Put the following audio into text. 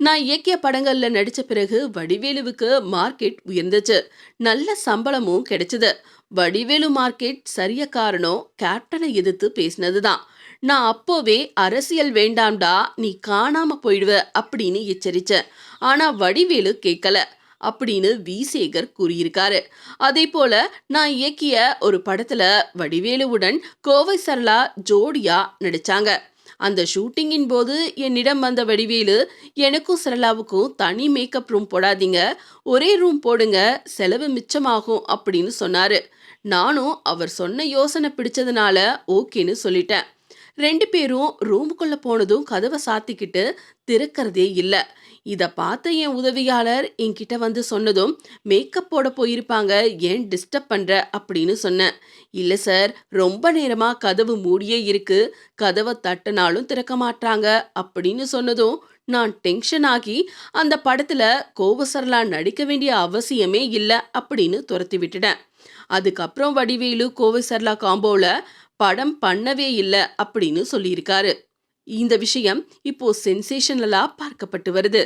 நான் இயக்கிய படங்கள்ல நடிச்ச பிறகு வடிவேலுவுக்கு மார்க்கெட் உயர்ந்துச்சு. நல்ல சம்பளமும் கிடைச்சது. வடிவேலு மார்க்கெட் சரிய காரணம் கேப்டனை எதிர்த்து பேசினதுதான். நான் அப்போவே அரசியல் வேண்டாம்டா, நீ காணாம போயிடுவ அப்படின்னு எச்சரிச்சேன். ஆனா வடிவேலு கேட்கல அப்படின்னு வி சேகர் கூறியிருக்காரு. அதே போல நான் இயக்கிய ஒரு படத்துல வடிவேலுவுடன் கோவை சரளா ஜோடியா நடிச்சாங்க. அந்த ஷூட்டிங்கின் போது என்னிடம் வந்த வடிவேலு, எனக்கும் சரளாவுக்கும் தனி மேக்கப் ரூம் போடாதீங்க, ஒரே ரூம் போடுங்க, செலவு மிச்சமாகும் அப்படின்னு சொன்னாரு. நானும் அவர் சொன்ன யோசனை பிடிச்சதுனால ஓகேன்னு சொல்லிட்டேன். 2 பேரும் ரூமுக்குள்ள போனதும் கதவை சாத்திக்கிட்டு திறக்கறதே இல்ல. இத பார்த்த என் உதவியாளர் என்கிட்ட வந்து சொன்னதும், மேக்கப் போட போயிருப்பாங்க, ஏன் டிஸ்டர்ப் பண்ற அப்படின்னு சொன்னேன். இல்ல சார், ரொம்ப நேரமா கதவு மூடியே இருக்கு, கதவை தட்டினாலும் திறக்க மாட்டாங்க அப்படின்னு சொன்னதும் நான் டென்ஷன் ஆகி அந்த படத்துல கோவசரலா நடிக்க வேண்டிய அவசியமே இல்ல அப்படின்னு துரத்தி விட்டுட்டேன். அதுக்கப்புறம் வடிவேலு கோவை சரளா காம்போல படம் பண்ணவே இல்ல அப்படின்னு சொல்லியிருக்காரு. இந்த விஷயம் இப்போ சென்சேஷனலா பார்க்கப்பட்டு வருது.